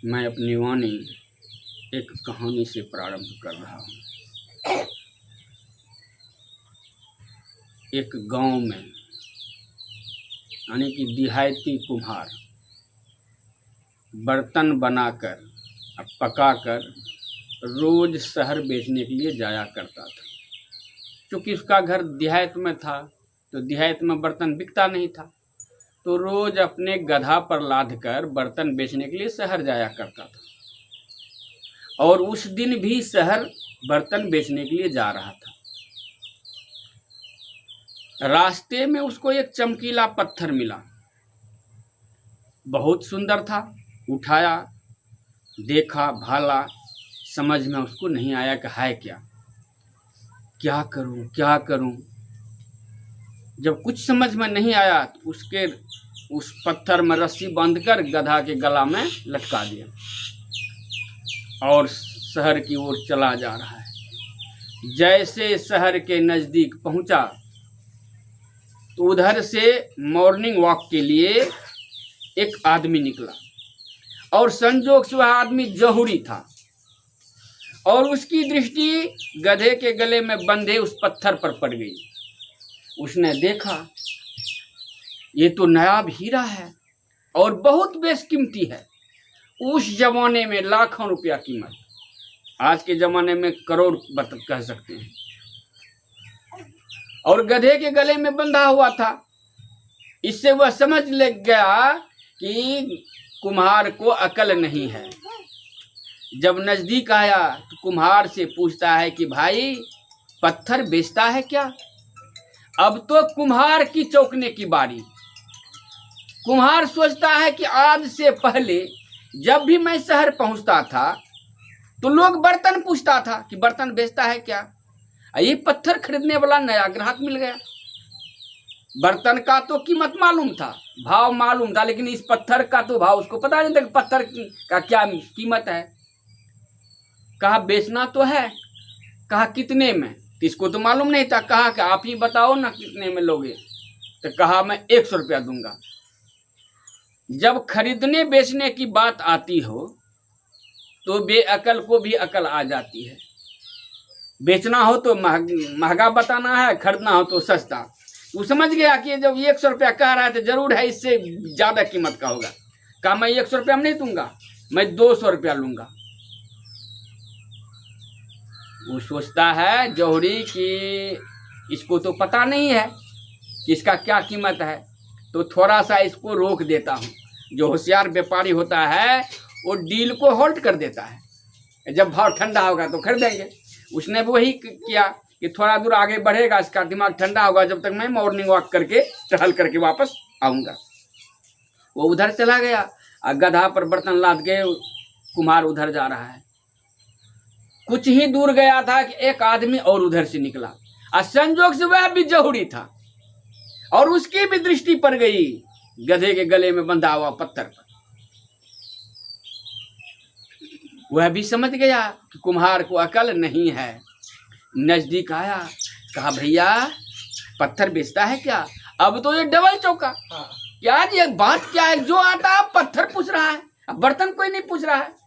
मैं अपनी वाणी एक कहानी से प्रारंभ कर रहा हूँ। एक गांव में यानी कि देहाती कुम्हार बर्तन बनाकर और पकाकर रोज शहर बेचने के लिए जाया करता था। क्योंकि उसका घर देहात में था तो देहात में बर्तन बिकता नहीं था, तो रोज अपने गधा पर लादकर बर्तन बेचने के लिए शहर जाया करता था। और उस दिन भी शहर बर्तन बेचने के लिए जा रहा था। रास्ते में उसको एक चमकीला पत्थर मिला, बहुत सुंदर था। उठाया, देखा, भाला, समझ में उसको नहीं आया कि है क्या करूं। जब कुछ समझ में नहीं आया तो उस पत्थर में रस्सी बांधकर गधा के गला में लटका दिया और शहर की ओर चला जा रहा है। जैसे शहर के नज़दीक पहुंचा तो उधर से मॉर्निंग वॉक के लिए एक आदमी निकला और संजोग से वह आदमी जहुरी था और उसकी दृष्टि गधे के गले में बंधे उस पत्थर पर पड़ गई। उसने देखा, ये तो नायाब हीरा है और बहुत बेशकीमती है। उस जमाने में लाखों रुपया कीमत, आज के जमाने में करोड़ कह सकते हैं। और गधे के गले में बंधा हुआ था। इससे वह समझ लग गया कि कुम्हार को अकल नहीं है। जब नजदीक आया तो कुम्हार से पूछता है कि भाई, पत्थर बेचता है क्या? अब तो कुम्हार की चौंकने की बारी। कुम्हार सोचता है कि आज से पहले जब भी मैं शहर पहुंचता था तो लोग बर्तन पूछता था कि बर्तन बेचता है क्या। ये पत्थर खरीदने वाला नया ग्राहक मिल गया। बर्तन का तो कीमत मालूम था, भाव मालूम था, लेकिन इस पत्थर का तो भाव उसको पता नहीं था कि पत्थर का क्या कीमत है। कहा बेचना तो है, कहा कितने में? इसको तो मालूम नहीं था। कहा कि आप ही बताओ ना कितने में लोगे। तो कहा मैं 100 रुपया दूंगा। जब खरीदने बेचने की बात आती हो तो बेअकल को भी अकल आ जाती है। बेचना हो तो महंगा बताना है, खरीदना हो तो सस्ता। वो समझ गया कि जब 100 रुपया कह रहा है तो जरूर है इससे ज्यादा कीमत का होगा। कहा मैं 100 रुपया नहीं दूंगा, मैं 200 रुपया लूंगा। वो सोचता है जौहरी कि इसको तो पता नहीं है कि इसका क्या कीमत है, तो थोड़ा सा इसको रोक देता हूँ। जो होशियार व्यापारी होता है वो डील को होल्ड कर देता है, जब भाव ठंडा होगा तो खरीदेंगे। उसने वही किया कि थोड़ा दूर आगे बढ़ेगा, इसका दिमाग ठंडा होगा, जब तक मैं मॉर्निंग वॉक करके टहल करके वापस आऊँगा। वो उधर चला गया और गधा पर बर्तन लाद के कुम्हार उधर जा रहा है। कुछ ही दूर गया था कि एक आदमी और उधर से निकला और संजोग से वह भी जहुरी था और उसकी भी दृष्टि पड़ गई गधे के गले में बंधा हुआ पत्थर पर। वह भी समझ गया कि कुम्हार को अकल नहीं है। नजदीक आया, कहा भैया पत्थर बेचता है क्या? अब तो ये डबल चौका। यार ये बात क्या है, जो आता है पत्थर पूछ रहा है, अब बर्तन कोई नहीं पूछ रहा है।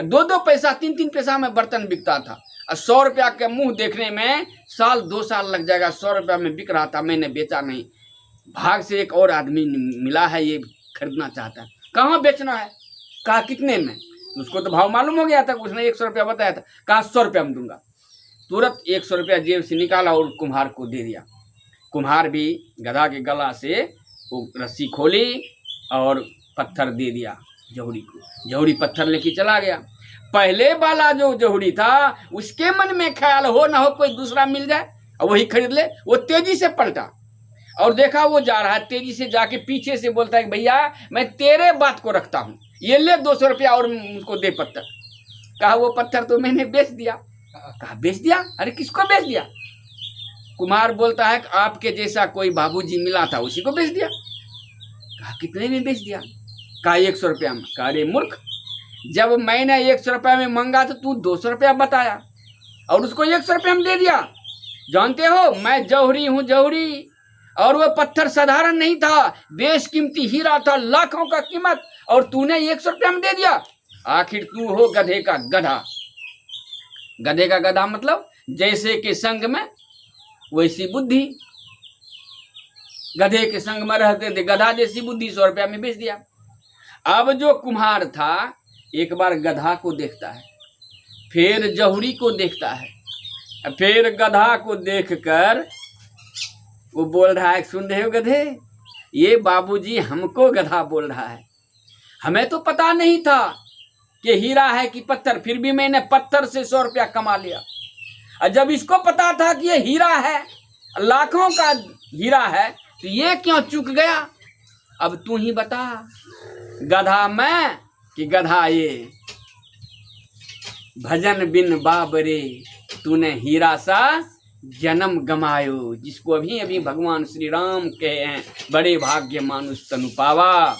2-2 पैसा 3-3 पैसा में बर्तन बिकता था और 100 रुपया के मुंह देखने में 1-2 साल लग जाएगा। 100 रुपया में बिक रहा था, मैंने बेचा नहीं। भाग से एक और आदमी मिला है, ये खरीदना चाहता है। कहाँ बेचना है? कहा कितने में? उसको तो भाव मालूम हो गया था, उसने 100 रुपया बताया था। कहा 100 रुपया में दूंगा। तुरंत 100 रुपया जेब से निकाला और कुम्हार को दे दिया। कुम्हार भी गधा के गला से वो रस्सी खोली और पत्थर दे दिया जहुरी को। जहुरी पत्थर लेके चला गया। पहले वाला जो जहुरी था उसके मन में ख्याल हो ना हो कोई दूसरा मिल जाए और वही खरीद ले। वो तेजी से पलटा और देखा वो जा रहा है, तेजी से जाके पीछे से बोलता है भैया मैं तेरे बात को रखता हूँ, ये ले 200 रुपया और उसको दे पत्थर। कहा वो पत्थर तो मैंने बेच दिया। कहा बेच दिया? अरे किसको बेच दिया? कुम्हार बोलता है कि आपके जैसा कोई बाबूजी मिला था, उसी को बेच दिया। कहा कितने में बेच दिया? कहा 100 रुपया में। कहा अरे मूर्ख, जब मैंने 100 रुपया में मांगा तो तू 200 रुपया बताया और उसको 100 रुपया में दे दिया। जानते हो मैं जौहरी हूँ, जौहरी। और वह पत्थर साधारण नहीं था, बेशकीमती हीरा था, लाखों का कीमत, और तूने 100 रुपया में दे दिया। आखिर तू हो गधे का गधा। गधे का गधा मतलब जैसे के संग में वैसी बुद्धि। गधे के संग में रहते थे, गधा जैसी बुद्धि, 100 रुपया में बेच दिया। अब जो कुम्हार था एक बार गधा को देखता है, फिर जहुरी को देखता है, फिर गधा को देखकर वो बोल रहा है, सुन रहे हो गधे, ये बाबूजी हमको गधा बोल रहा है, हमें तो पता नहीं था कि हीरा है कि पत्थर, फिर भी मैंने पत्थर से 100 रुपया कमा लिया। और जब इसको पता था कि ये हीरा है, लाखों का हीरा है, तो ये क्यों चूक गया? अब तू ही बता, गधा मैं कि गधा ये? भजन बिन बाबरे तूने हीरा सा जन्म गमायो, जिसको अभी अभी भगवान श्री राम कहे हैं, बड़े भाग्य मानुष तनु पावा।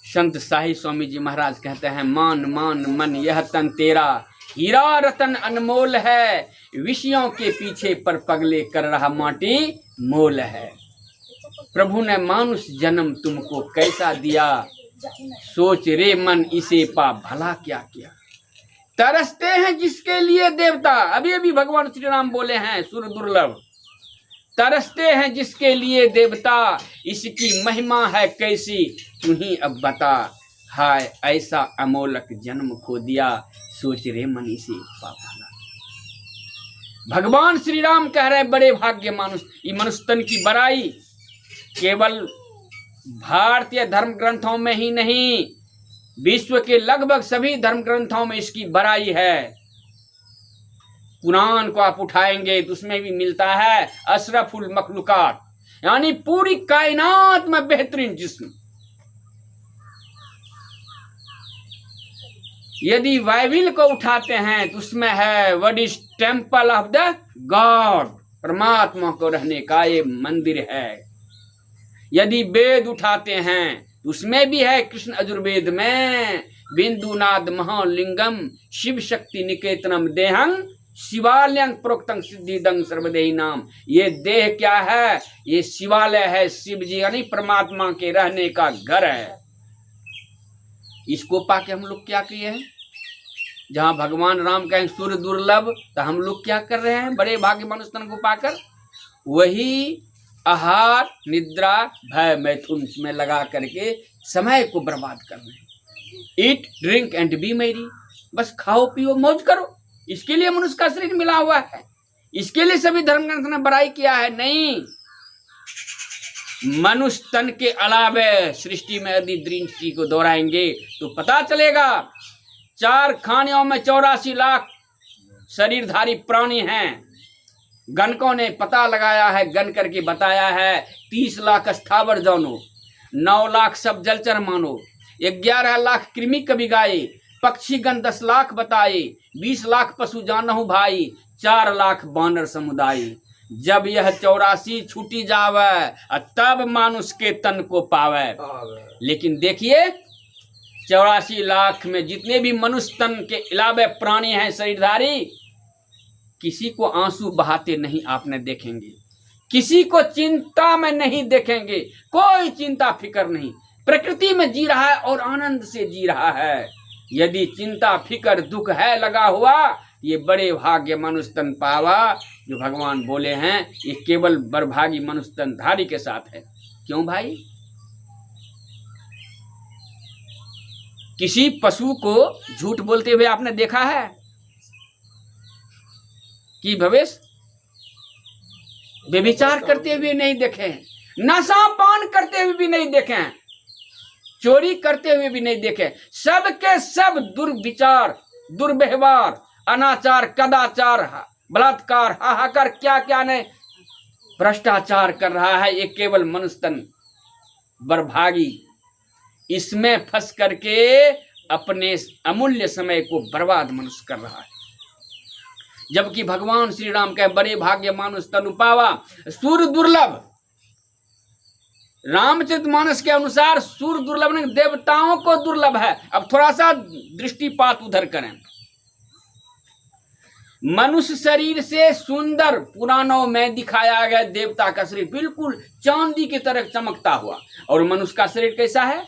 संत साहिब स्वामी जी महाराज कहते हैं, मान मान मन यह तन तेरा, हीरा रतन अनमोल है, विषयों के पीछे पर पगले कर रहा माटी मोल है। प्रभु ने मानुष जन्म तुमको कैसा दिया, सोच रे मन इसे पा भला क्या किया। तरसते हैं जिसके लिए देवता, अभी अभी भगवान श्री राम बोले हैं, सुर दुर्लभ। तरसते हैं जिसके लिए देवता, इसकी महिमा है कैसी तू ही अब बता। हाय ऐसा अमोलक जन्म खो दिया, सोच रे मन इसे पा भला। भगवान श्री राम कह रहे बड़े भाग्य मानुष। ये मनुष्य तन की बड़ाई केवल भारतीय धर्म ग्रंथों में ही नहीं, विश्व के लगभग सभी धर्म ग्रंथों में इसकी बड़ाई है। कुरान को आप उठाएंगे तो उसमें भी मिलता है अशरफुल मखलूकात, यानी पूरी कायनात में बेहतरीन जिस्म। यदि बाइबिल को उठाते हैं तो उसमें है what is temple of the God, परमात्मा को रहने का ये मंदिर है। यदि वेद उठाते हैं तो उसमें भी है कृष्ण यजुर्वेद में, बिंदुनाद महालिंगम शिव शक्ति निकेतनम देहं शिवालयं प्रोक्तं सिद्धिदं सर्वदेही नाम। ये देह क्या है? ये शिवालय है, शिव जी यानी परमात्मा के रहने का घर है। इसको पाके हम लोग क्या किए हैं? जहां भगवान राम कहें सूर्य दुर्लभ, तो हम लोग क्या कर रहे हैं? बड़े भाग्य मनुष्य तन को पाकर वही आहार निद्रा भय मैथुन में लगा करके समय को बर्बाद कर रहे हैं। Eat drink and B Mary, बस खाओ पियो मौज करो, इसके लिए मनुष्य का शरीर मिला हुआ है, इसके लिए सभी धर्म ग्रंथ ने बड़ाई किया है। नहीं, मनुष्य तन के अलावे सृष्टि में यदि दृष्टि को दोहराएंगे तो पता चलेगा 4 खानियों में 84 लाख शरीरधारी प्राणी हैं। गणकों ने पता लगाया है, गण करके बताया है 30 लाख स्थावर जानो, 9 लाख सब जलचर मानो, 11 लाख कृमि कबिगाए, पक्षी गण 10 लाख बताए, 20 लाख पशु जानहु भाई, 4 लाख बानर समुदाय। जब यह 84 छूटी जावे तब मानुष के तन को पावे। लेकिन देखिए 84 लाख में जितने भी मनुष्य तन के अलावे प्राणी हैं शरीरधारी, किसी को आंसू बहाते नहीं आपने देखेंगे, किसी को चिंता में नहीं देखेंगे, कोई चिंता फिकर नहीं, प्रकृति में जी रहा है और आनंद से जी रहा है। यदि चिंता फिकर दुख है लगा हुआ, ये बड़े भाग्य मनुष्य तन पावा जो भगवान बोले हैं, ये केवल बड़भागी मनुष्य तन धारी के साथ है। क्यों भाई? किसी पशु को झूठ बोलते हुए आपने देखा है कि भवेश? व्यभिचार करते हुए नहीं देखे, नशा पान करते हुए भी नहीं देखे, चोरी करते हुए भी नहीं देखे। सब के सब दुर्विचार, दुर्व्यवहार, अनाचार, कदाचार, बलात्कार, हाहाकार, क्या क्या नहीं, भ्रष्टाचार कर रहा है। ये केवल मनुष्य तन बर्भागी इसमें फंस करके अपने अमूल्य समय को बर्बाद मनुष्य कर रहा है। जबकि भगवान श्री राम कहे बड़े भाग्य मानुष तनु पावा, सूर्य दुर्लभ। रामचरितमानस के अनुसार सूर्य दुर्लभ नहीं, देवताओं को दुर्लभ है। अब थोड़ा सा दृष्टिपात उधर करें। मनुष्य शरीर से सुंदर पुराणों में दिखाया गया देवता का शरीर बिल्कुल चांदी की तरह चमकता हुआ, और मनुष्य का शरीर कैसा है?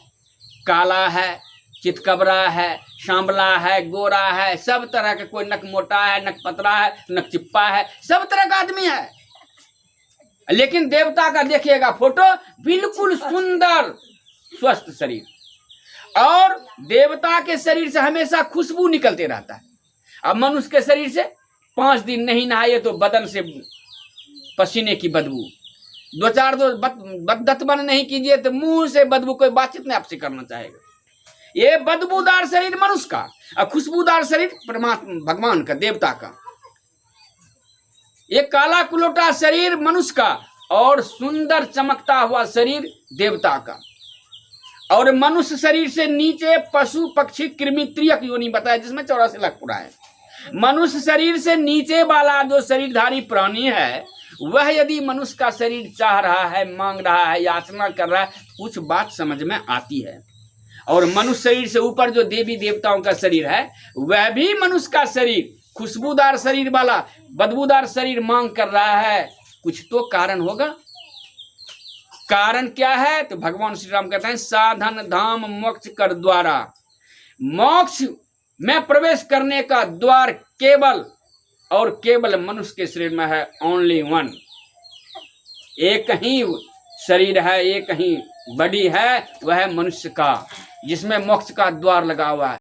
काला है, चितकबरा है, सांवला है, गोरा है, सब तरह का, कोई नक मोटा है, नक पतला है, नक चिप्पा है, सब तरह का आदमी है। लेकिन देवता का देखिएगा फोटो, बिल्कुल सुंदर स्वस्थ शरीर, और देवता के शरीर से हमेशा खुशबू निकलते रहता है। अब मनुष्य के शरीर से 5 दिन नहीं नहाए तो बदन से पसीने की बदबू, 2-4 बदतबन नहीं कीजिए तो मुंह से बदबू, कोई बातचीत नहीं आपसे करना चाहेगा। ये बदबूदार शरीर मनुष्य का, और खुशबूदार शरीर परमात्मा भगवान का, देवता का। ये काला कुलोटा शरीर मनुष्य का, और सुंदर चमकता हुआ शरीर देवता का। और मनुष्य शरीर से नीचे पशु पक्षी कृमि त्रियक योनि बताया, जिसमें 84 लाख पूरा है। मनुष्य शरीर से नीचे वाला जो शरीरधारी प्राणी है, वह यदि मनुष्य का शरीर चाह रहा है, मांग रहा है, याचना कर रहा है, कुछ बात समझ में आती है। और मनुष्य शरीर से ऊपर जो देवी देवताओं का शरीर है, वह भी मनुष्य का शरीर, खुशबूदार शरीर वाला बदबूदार शरीर मांग कर रहा है। कुछ तो कारण होगा। कारण क्या है? तो भगवान श्री राम कहते हैं, साधन धाम मोक्ष कर द्वारा। मोक्ष में प्रवेश करने का द्वार केवल और केवल मनुष्य के शरीर में है। ओनली वन, एक ही शरीर है, एक ही बॉडी है, वह है मनुष्य का, जिसमें मोक्ष का द्वार लगा हुआ है।